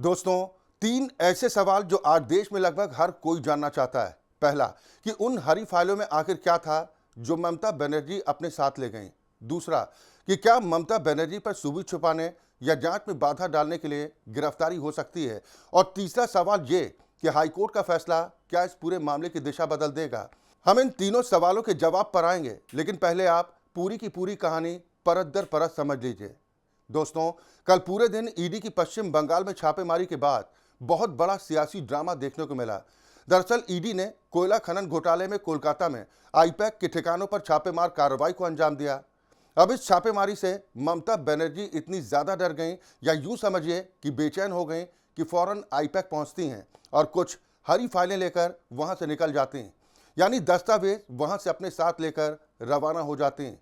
दोस्तों, तीन ऐसे सवाल जो आज देश में लगभग हर कोई जानना चाहता है। पहला, कि उन हरी फाइलों में आखिर क्या था जो ममता बनर्जी अपने साथ ले गईं। दूसरा, कि क्या ममता बनर्जी पर सबूत छुपाने या जांच में बाधा डालने के लिए गिरफ्तारी हो सकती है। और तीसरा सवाल ये कि हाईकोर्ट का फैसला क्या इस पूरे मामले की दिशा बदल देगा। हम इन तीनों सवालों के जवाब पर आएंगे, लेकिन पहले आप पूरी की पूरी कहानी परत दर परत समझ लीजिए। दोस्तों, कल पूरे दिन ईडी की पश्चिम बंगाल में छापेमारी के बाद बहुत बड़ा सियासी ड्रामा देखने को मिला। दरअसल ईडी ने कोयला खनन घोटाले में कोलकाता में आईपैक के ठिकानों पर छापेमार कार्रवाई को अंजाम दिया। अब इस छापेमारी से ममता बनर्जी इतनी ज्यादा डर गईं, या यूं समझिए कि बेचैन हो गईं, कि फौरन आईपैक पहुंचती हैं और कुछ हरी फाइलें लेकर वहां से निकल जाती हैं। यानी दस्तावेज वहां से अपने साथ लेकर रवाना हो जाते हैं।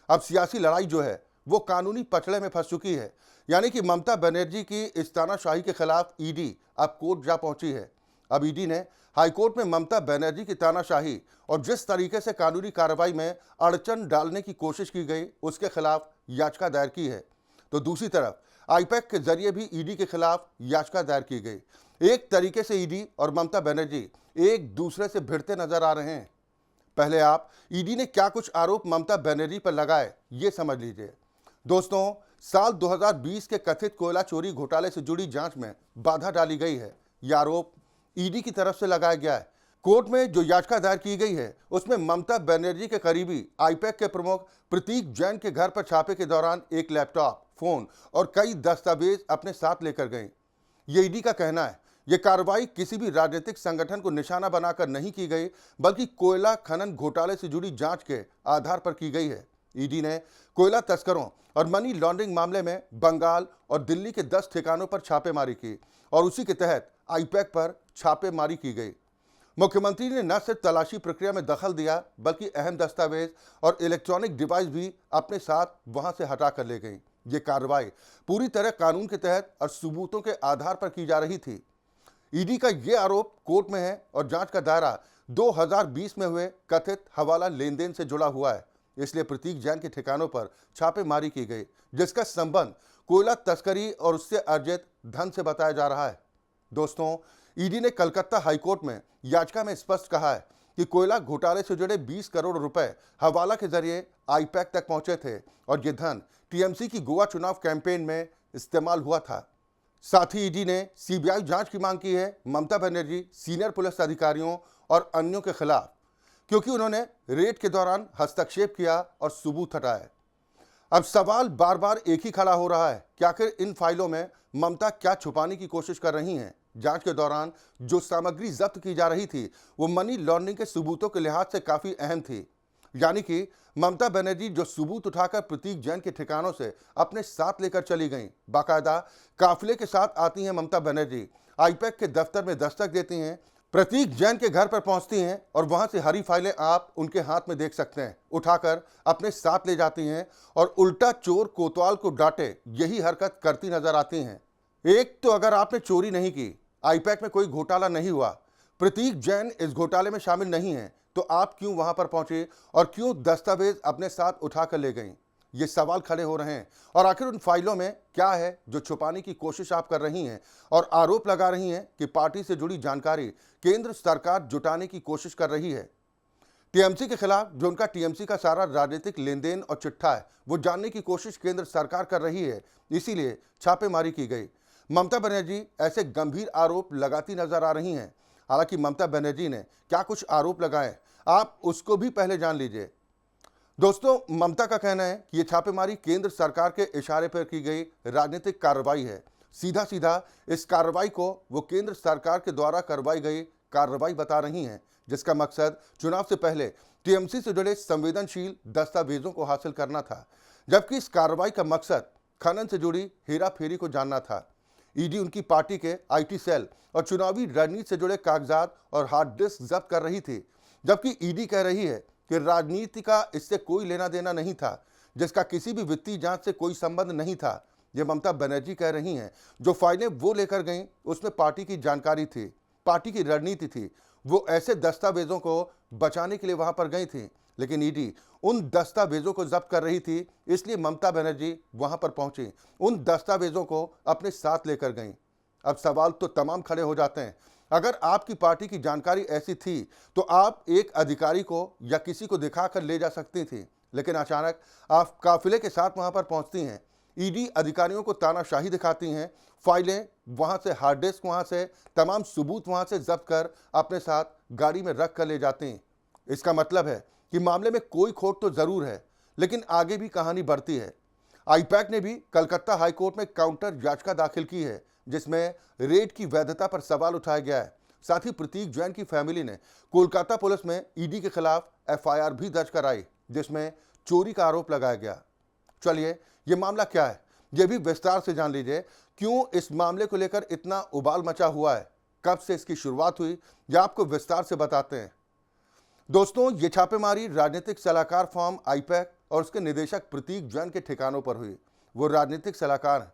अब सियासी लड़ाई जो है वो कानूनी पचड़े में फंस चुकी है। यानी कि ममता बनर्जी की इस तानाशाही के खिलाफ ईडी अब कोर्ट जा पहुंची है। अब ईडी ने हाईकोर्ट में ममता बनर्जी की तानाशाही और जिस तरीके से कानूनी कार्रवाई में अड़चन डालने की कोशिश की गई उसके खिलाफ याचिका दायर की है। तो दूसरी तरफ आईपैक के जरिए भी ईडी के खिलाफ याचिका दायर की गई। एक तरीके से ईडी और ममता बनर्जी एक दूसरे से भिड़ते नजर आ रहे हैं। पहले आप ईडी ने क्या कुछ आरोप ममता बनर्जी पर लगाए ये समझ लीजिए। दोस्तों, साल 2020 के कथित कोयला चोरी घोटाले से जुड़ी जांच में बाधा डाली गई है। यह आरोप ईडी की तरफ से लगाया गया है। कोर्ट में जो याचिका दायर की गई है उसमें ममता बनर्जी के करीबी आईपैक के प्रमुख प्रतीक जैन के घर पर छापे के दौरान एक लैपटॉप, फोन और कई दस्तावेज अपने साथ लेकर गई। ये ईडी का कहना है। यह कार्रवाई किसी भी राजनीतिक संगठन को निशाना बनाकर नहीं की गई, बल्कि कोयला खनन घोटाले से जुड़ी जांच के आधार पर की गई है। ईडी ने कोयला तस्करों और मनी लॉन्ड्रिंग मामले में बंगाल और दिल्ली के 10 ठिकानों पर छापेमारी की और उसी के तहत आईपैक पर छापेमारी की गई। मुख्यमंत्री ने न सिर्फ तलाशी प्रक्रिया में दखल दिया, बल्कि अहम दस्तावेज और इलेक्ट्रॉनिक डिवाइस भी अपने साथ वहां से हटा कर ले गई। ये कार्रवाई पूरी तरह कानून के तहत और सबूतों के आधार पर की जा रही थी। ईडी का यह आरोप कोर्ट में है और जांच का दायरा 2020 में हुए कथित हवाला लेन देन से जुड़ा हुआ है। इसलिए प्रतीक जैन के ठिकानों पर छापेमारी की गई, जिसका संबंध कोयला तस्करी और उससे अर्जित धन से बताया जा रहा है। दोस्तों, ईडी ने कलकत्ता हाईकोर्ट में याचिका में स्पष्ट कहा है कि कोयला घोटाले से जुड़े 20 करोड़ रुपए हवाला के जरिए आईपैक तक पहुंचे थे और यह धन टीएमसी की गोवा चुनाव कैंपेन में इस्तेमाल हुआ था। साथ ही ईडी ने सीबीआई जांच की मांग की है ममता बनर्जी, सीनियर पुलिस अधिकारियों और अन्यों के खिलाफ, क्योंकि उन्होंने रेड के दौरान हस्तक्षेप किया और सबूत हटाए। अब सवाल बार बार एक ही खड़ा हो रहा है कि आखिर इन फाइलों में ममता क्या छुपाने की कोशिश कर रही हैं। जांच के दौरान जो सामग्री जब्त की जा रही थी वो मनी लॉन्ड्रिंग के सबूतों के लिहाज से काफी अहम थी। यानी कि ममता बनर्जी जो सबूत उठाकर प्रतीक जैन के ठिकानों से अपने साथ लेकर चली गईं, बाकायदा काफिले के साथ आती हैं ममता बनर्जी, आईपैक के दफ्तर में दस्तक देती हैं, प्रतीक जैन के घर पर पहुंचती हैं और वहां से हरी फाइलें आप उनके हाथ में देख सकते हैं, उठाकर अपने साथ ले जाती हैं और उल्टा चोर कोतवाल को डांटे यही हरकत करती नजर आती हैं। एक तो अगर आपने चोरी नहीं की, आईपैक में कोई घोटाला नहीं हुआ, प्रतीक जैन इस घोटाले में शामिल नहीं है, तो आप क्यों वहां पर पहुंचे और क्यों दस्तावेज अपने साथ उठाकर ले गईं? ये सवाल खड़े हो रहे हैं। और आखिर उन फाइलों में क्या है जो छुपाने की कोशिश आप कर रही हैं और आरोप लगा रही हैं कि पार्टी से जुड़ी जानकारी केंद्र सरकार जुटाने की कोशिश कर रही है। टीएमसी के खिलाफ जो उनका टीएमसी का सारा राजनीतिक लेन देन और चिट्ठा है वो जानने की कोशिश केंद्र सरकार कर रही है, इसीलिए छापेमारी की गई। ममता बनर्जी ऐसे गंभीर आरोप लगाती नजर आ रही हैं। हालांकि ममता बनर्जी ने क्या कुछ आरोप लगाए आप उसको भी पहले जान लीजिए। दोस्तों, ममता का कहना है कि यह छापेमारी केंद्र सरकार के इशारे पर की गई राजनीतिक कार्रवाई है। सीधा सीधा इस कार्रवाई को वो केंद्र सरकार के द्वारा करवाई गई कार्रवाई बता रही हैं, जिसका मकसद चुनाव से पहले टीएमसी से जुड़े संवेदनशील दस्तावेजों को हासिल करना था, जबकि इस कार्रवाई का मकसद खनन से जुड़ी हेराफेरी को जानना था। ईडी उनकी पार्टी के आईटी सेल और चुनावी रणनीति से जुड़े कागजात और हार्ड डिस्क जब्त कर रही थी, जबकि ईडी कह रही है कि राजनीति का इससे कोई लेना देना नहीं था, जिसका किसी भी वित्तीय जांच से कोई संबंध नहीं था। ये ममता बनर्जी कह रही हैं। जो फाइलें वो लेकर गईं उसमें पार्टी की जानकारी थी, पार्टी की रणनीति थी। वो ऐसे दस्तावेजों को बचाने के लिए वहां पर गई थी, लेकिन ईडी उन दस्तावेजों को जब्त कर रही थी, इसलिए ममता बनर्जी वहां पर पहुंची, उन दस्तावेजों को अपने साथ लेकर गईं। अब सवाल तो तमाम खड़े हो जाते हैं। अगर आपकी पार्टी की जानकारी ऐसी थी तो आप एक अधिकारी को या किसी को दिखाकर ले जा सकती थी, लेकिन अचानक आप काफिले के साथ वहां पर पहुंचती हैं। ईडी अधिकारियों को तानाशाही दिखाती हैं, फाइलें वहां से, हार्ड डिस्क वहां से, तमाम सबूत वहां से जब्त कर अपने साथ गाड़ी में रख कर ले जाती हैं। इसका मतलब है कि मामले में कोई खोट तो जरूर है, लेकिन आगे भी कहानी बढ़ती है। आईपैक ने भी कलकत्ता हाईकोर्ट में काउंटर याचिका दाखिल की है, जिसमें रेड की वैधता पर सवाल उठाया गया है। साथ ही प्रतीक जैन की फैमिली ने कोलकाता पुलिस में ईडी के खिलाफ एफआईआर भी दर्ज कराई, जिसमें चोरी का आरोप लगाया गया। चलिए, ये मामला क्या है, ये भी विस्तार से जान लीजिए। क्यों इस मामले को लेकर इतना उबाल मचा हुआ है, कब से इसकी शुरुआत हुई, यह आपको विस्तार से बताते हैं। दोस्तों, ये छापेमारी राजनीतिक सलाहकार फर्म आईपैक और उसके निदेशक प्रतीक जैन के ठिकानों पर हुई। वो राजनीतिक सलाहकार हैं।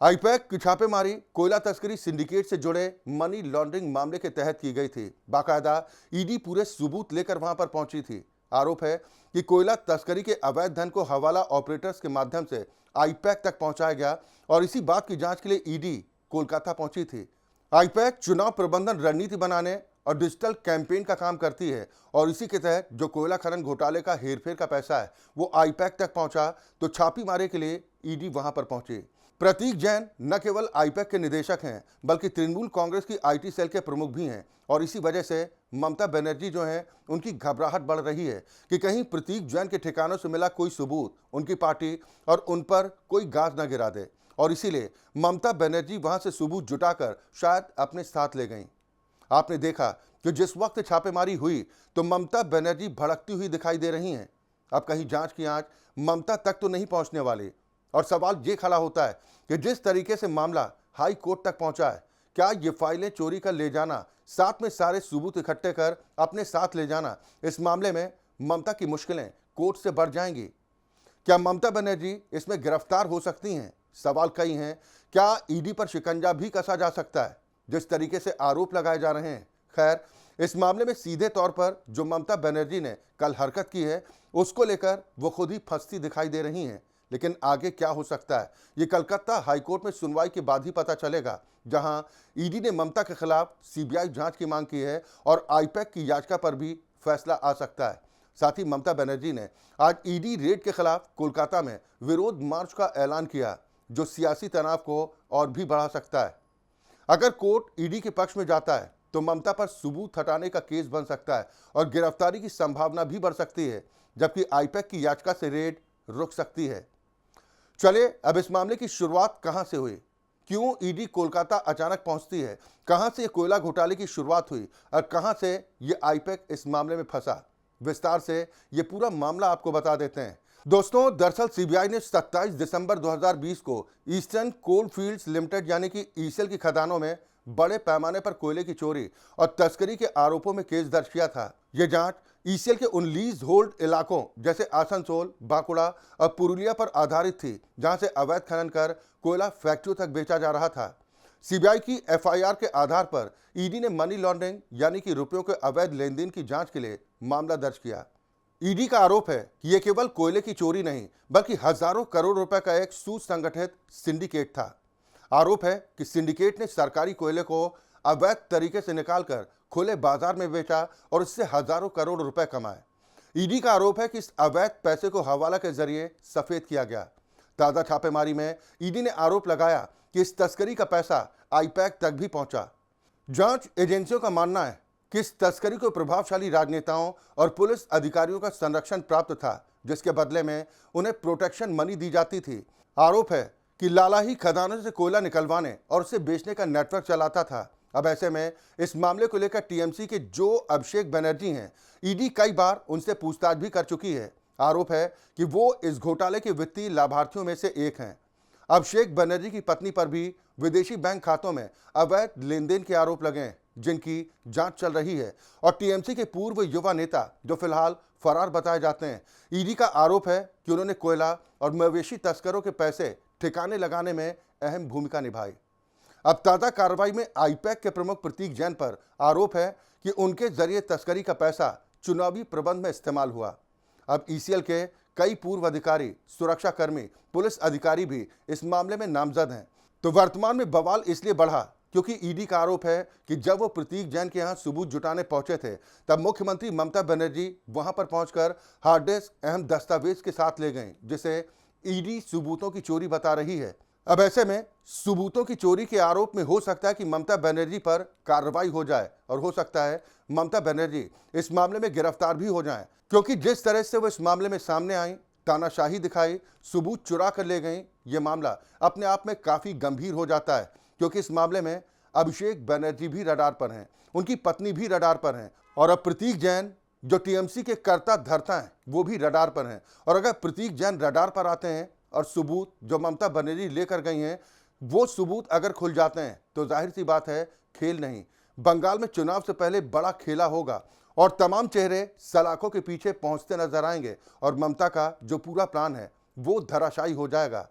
आईपैक की छापेमारी कोयला तस्करी सिंडिकेट से जुड़े मनी लॉन्ड्रिंग मामले के तहत की गई थी। बाकायदा ईडी पूरे सबूत लेकर वहां पर पहुंची थी। आरोप है कि कोयला तस्करी के अवैध धन को हवाला ऑपरेटर्स के माध्यम से आईपैक तक पहुंचाया गया और इसी बात की जांच के लिए ईडी कोलकाता पहुंची थी। आईपैक चुनाव प्रबंधन रणनीति बनाने और डिजिटल कैंपेन का काम करती है और इसी के तहत जो कोयला खनन घोटाले का हेरफेर का पैसा है वो आईपैक तक पहुंचा, तो छापी मारे के लिए ईडी वहां पर पहुंची। प्रतीक जैन न केवल आईपैक के निदेशक हैं, बल्कि तृणमूल कांग्रेस की आईटी सेल के प्रमुख भी हैं और इसी वजह से ममता बनर्जी जो हैं, उनकी घबराहट बढ़ रही है कि कहीं प्रतीक जैन के ठिकानों से मिला कोई सबूत उनकी पार्टी और उन पर कोई गाज न गिरा दे, और इसीलिए ममता बनर्जी वहां से सबूत जुटाकर शायद अपने साथ ले गईं। आपने देखा कि जिस वक्त छापेमारी हुई तो ममता बनर्जी भड़कती हुई दिखाई दे रही हैं। अब कहीं जांच की आंच ममता तक तो नहीं पहुंचने वाली, और सवाल ये खड़ा होता है कि जिस तरीके से मामला हाई कोर्ट तक पहुंचा है, क्या ये फाइलें चोरी कर ले जाना, साथ में सारे सबूत इकट्ठे कर अपने साथ ले जाना, इस मामले में ममता की मुश्किलें कोर्ट से बढ़ जाएंगी? क्या ममता बनर्जी इसमें गिरफ्तार हो सकती हैं? सवाल कई हैं। क्या ईडी पर शिकंजा भी कसा जा सकता है जिस तरीके से आरोप लगाए जा रहे हैं? खैर, इस मामले में सीधे तौर पर जो ममता बनर्जी ने कल हरकत की है, उसको लेकर वो खुद ही फंसती दिखाई दे रही हैं। लेकिन आगे क्या हो सकता है, ये कलकत्ता हाईकोर्ट में सुनवाई के बाद ही पता चलेगा, जहां ईडी ने ममता के खिलाफ सीबीआई जांच की मांग की है और आईपैक की याचिका पर भी फैसला आ सकता है। साथ ही ममता बनर्जी ने आज ईडी रेड के खिलाफ कोलकाता में विरोध मार्च का ऐलान किया, जो सियासी तनाव को और भी बढ़ा सकता है। अगर कोर्ट ईडी के पक्ष में जाता है तो ममता पर सबूत हटाने का केस बन सकता है और गिरफ्तारी की संभावना भी बढ़ सकती है, जबकि आईपैक की याचिका से रेड रुक सकती है। चलिए, अब इस मामले की शुरुआत कहां से हुई, क्यों ईडी कोलकाता अचानक पहुंचती है, कहां से कोयला घोटाले की शुरुआत हुई और कहां से ये आईपैक इस मामले में फंसा, विस्तार से ये पूरा मामला आपको बता देते हैं। दोस्तों, दरअसल सीबीआई ने 27 दिसंबर 2020 को ईस्टर्न कोल फील्ड्स लिमिटेड यानी कि ईसीएल की खदानों में बड़े पैमाने पर कोयले की चोरी और तस्करी के आरोपों में केस दर्ज किया था। यह जांच ईसीएल के उन लीज होल्ड इलाकों जैसे आसनसोल, बांकुड़ा और पुरुलिया पर आधारित थी, जहां से अवैध खनन कर कोयला फैक्ट्रियों तक बेचा जा रहा था। सीबीआई की एफआईआर के आधार पर ईडी ने मनी लॉन्ड्रिंग यानी कि रुपयों के अवैध लेन देन की जांच के लिए मामला दर्ज किया। ईडी का आरोप है कि यह केवल कोयले की चोरी नहीं, बल्कि हजारों करोड़ रुपए का एक सुसंगठित सिंडिकेट था। आरोप है कि सिंडिकेट ने सरकारी कोयले को अवैध तरीके से निकालकर खुले बाजार में बेचा और इससे हजारों करोड़ रुपए कमाए। ईडी का आरोप है कि इस अवैध पैसे को हवाला के जरिए सफेद किया गया। ताजा छापेमारी में ईडी ने आरोप लगाया कि इस तस्करी का पैसा आईपैक तक भी पहुंचा। जांच एजेंसियों का मानना है कि इस तस्करी को प्रभावशाली राजनेताओं और पुलिस अधिकारियों का संरक्षण प्राप्त था, जिसके बदले में उन्हें प्रोटेक्शन मनी दी जाती थी। आरोप है कि लाला ही खदानों से कोयला निकलवाने और उसे बेचने का नेटवर्क चलाता था। अब ऐसे में इस मामले को लेकर टीएमसी के जो अभिषेक बनर्जी हैं, ईडी कई बार उनसे पूछताछ भी कर चुकी है। आरोप है कि वो इस घोटाले के वित्तीय लाभार्थियों में से एक हैं। अभिषेक बनर्जी की पत्नी पर भी विदेशी बैंक खातों में अवैध लेन देन के आरोप लगे हैं, जिनकी जांच चल रही है। और टीएमसी के पूर्व युवा नेता जो फिलहाल फरार बताए जाते हैं, ईडी का आरोप है कि उन्होंने कोयला और मवेशी तस्करों के पैसे ठिकाने लगाने में अहम भूमिका निभाई। अब ताजा कार्रवाई में आईपैक के प्रमुख प्रतीक जैन पर आरोप है कि उनके जरिए तस्करी का पैसा चुनावी प्रबंध में इस्तेमाल हुआ। अब ईसीएल के कई पूर्व अधिकारी, सुरक्षाकर्मी, पुलिस अधिकारी भी इस मामले में नामजद हैं। तो वर्तमान में बवाल इसलिए बढ़ा क्योंकि ईडी का आरोप है कि जब वो प्रतीक जैन के यहां सबूत जुटाने पहुंचे थे, तब मुख्यमंत्री ममता बनर्जी वहां पर पहुंचकर हार्ड डिस्क अहम दस्तावेज के साथ ले गए, जिसे ईडी सबूतों की चोरी बता रही है। अब ऐसे में सबूतों की चोरी के आरोप में हो सकता है कि ममता बनर्जी पर कार्रवाई हो जाए और हो सकता है ममता बनर्जी इस मामले में गिरफ्तार भी हो जाएं, क्योंकि जिस तरह से वो इस मामले में सामने आई, तानाशाही दिखाई, सबूत चुरा कर ले गई, ये मामला अपने आप में काफी गंभीर हो जाता है। क्योंकि इस मामले में अभिषेक बनर्जी भी रडार पर हैं, उनकी पत्नी भी रडार पर हैं, और अब प्रतीक जैन जो टीएमसी के कर्ता धर्ता हैं वो भी रडार पर हैं। और अगर प्रतीक जैन रडार पर आते हैं और सबूत जो ममता बनर्जी लेकर गई हैं वो सबूत अगर खुल जाते हैं, तो जाहिर सी बात है खेल नहीं, बंगाल में चुनाव से पहले बड़ा खेला होगा और तमाम चेहरे सलाखों के पीछे पहुंचते नजर आएंगे और ममता का जो पूरा प्लान है वो धराशायी हो जाएगा।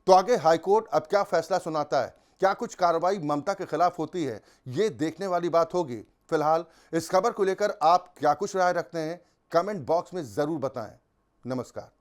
तो आगे हाईकोर्ट अब क्या फैसला सुनाता है, क्या कुछ कार्रवाई ममता के खिलाफ होती है, ये देखने वाली बात होगी। फिलहाल इस खबर को लेकर आप क्या कुछ राय रखते हैं, कमेंट बॉक्स में जरूर बताएं। नमस्कार।